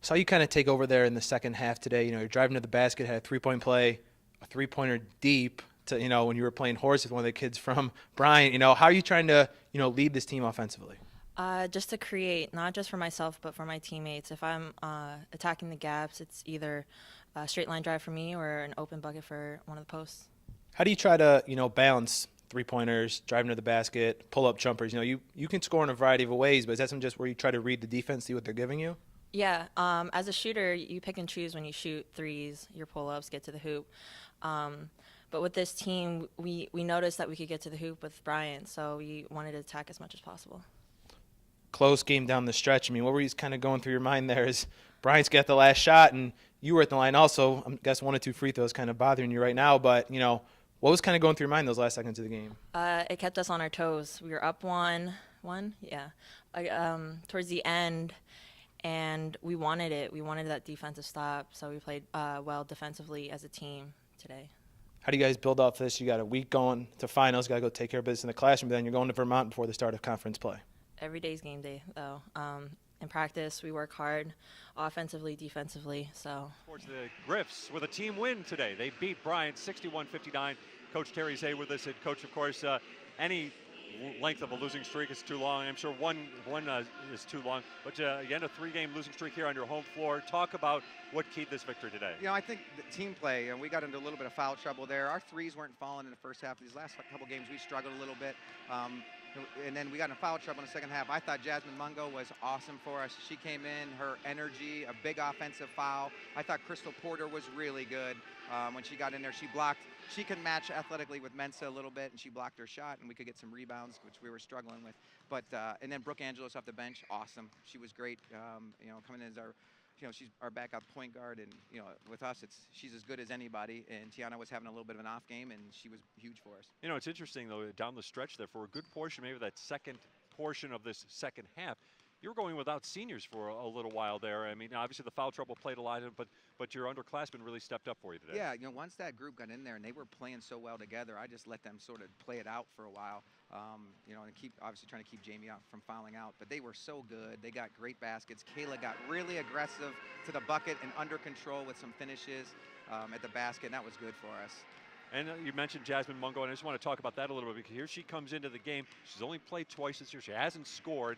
Saw you kind of take over there in the second half today. You're driving to the basket, had a three-point play, a three-pointer deep to, when you were playing horse with one of the kids from Bryant. How are you trying to, lead this team offensively? Just to create, not just for myself, but for my teammates. If I'm attacking the gaps, it's either a straight line drive for me or an open bucket for one of the posts. How do you try to, balance three-pointers, driving to the basket, pull-up jumpers? You can score in a variety of ways, but is that something just where you try to read the defense, see what they're giving you? Yeah, as a shooter, you pick and choose when you shoot threes, your pull-ups, get to the hoop. But with this team, we noticed that we could get to the hoop with Bryant, so we wanted to attack as much as possible. Close game down the stretch. What were you kind of going through your mind there as Bryant's got the last shot and you were at the line also? I guess one or two free throws kind of bothering you right now, but, what was kind of going through your mind those last seconds of the game? It kept us on our toes. We were up one, yeah, towards the end, and we wanted it. We wanted that defensive stop, so we played well defensively as a team today. How do you guys build off this? You got a week going to finals, got to go take care of business in the classroom, but then you're going to Vermont before the start of conference play. Every day's game day, though. In practice, we work hard, offensively, defensively. So. Towards the Griffs with a team win today. They beat Bryant 61-59. Coach Terry Zeh with us. And Coach, of course, any length of a losing streak is too long. I'm sure one is too long. But again, a three-game losing streak here on your home floor. Talk about what keyed this victory today. I think the team play, and we got into a little bit of foul trouble there. Our threes weren't falling in the first half. These last couple games, we struggled a little bit. And then we got in foul trouble in the second half. I thought Jasmine Mungo was awesome for us. She came in, her energy, a big offensive foul. I thought Crystal Porter was really good when she got in there. She blocked. She can match athletically with Mensa a little bit, and she blocked her shot, and we could get some rebounds, which we were struggling with. But and then Brooke Angelos off the bench, awesome. She was great. Coming in as our. She's our backup point guard, and with us, she's as good as anybody. And Tiana was having a little bit of an off game, and she was huge for us. It's interesting though, down the stretch there for a good portion, maybe that second portion of this second half, you were going without seniors for a little while there. Obviously the foul trouble played a lot, but your underclassmen really stepped up for you today. Yeah, once that group got in there and they were playing so well together, I just let them sort of play it out for a while. And keep obviously trying to keep Jamie out from fouling out. But they were so good. They got great baskets. Kayla got really aggressive to the bucket and under control with some finishes at the basket, and that was good for us. And you mentioned Jasmine Mungo, and I just want to talk about that a little bit because here she comes into the game. She's only played twice this year. She hasn't scored.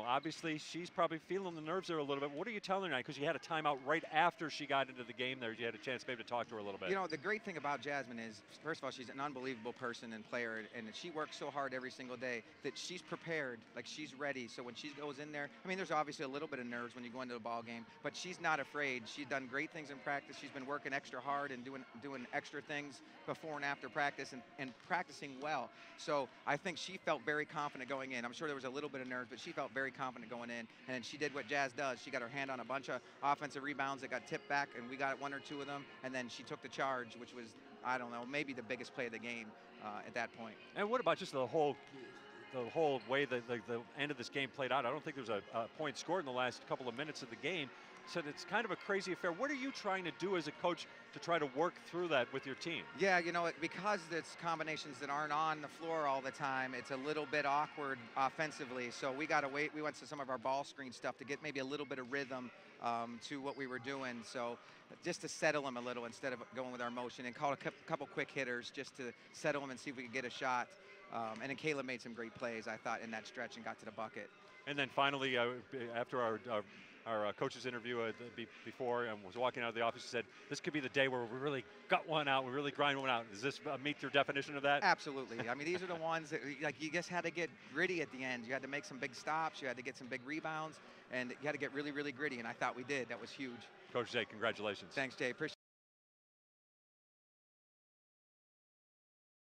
Obviously she's probably feeling the nerves there a little bit. What are you telling her now? Because she had a timeout right after she got into the game there. You had a chance maybe to talk to her a little bit. The great thing about Jasmine is, first of all, she's an unbelievable person and player, and she works so hard every single day that she's prepared, like she's ready. So when she goes in there, there's obviously a little bit of nerves when you go into a ball game, but she's not afraid. She's done great things in practice. She's been working extra hard and doing extra things before and after practice and practicing well. So I think she felt very confident going in. I'm sure there was a little bit of nerves, but she felt very confident going in, and she did what Jazz does. She got her hand on a bunch of offensive rebounds that got tipped back, and we got one or two of them, and then she took the charge, which was, I don't know, maybe the biggest play of the game at that point. And what about just the whole way the end of this game played out? I don't think there was a point scored in the last couple of minutes of the game. So it's kind of a crazy affair. What are you trying to do as a coach to try to work through that with your team? Yeah, because it's combinations that aren't on the floor all the time, it's a little bit awkward offensively. So we got to wait. We went to some of our ball screen stuff to get maybe a little bit of rhythm to what we were doing. So just to settle them a little instead of going with our motion, and call a couple quick hitters just to settle them and see if we could get a shot. And then Kayla made some great plays, I thought, in that stretch and got to the bucket. And then finally, after our coach's interview before and was walking out of the office, said this could be the day where we really gut one out, we really grind one out. Does this meet your definition of that? Absolutely. These are the ones that you just had to get gritty at the end. You had to make some big stops, you had to get some big rebounds, and you had to get really, really gritty, and I thought we did. That was huge. Coach Zeh, congratulations. Thanks, Jay. Appreciate it.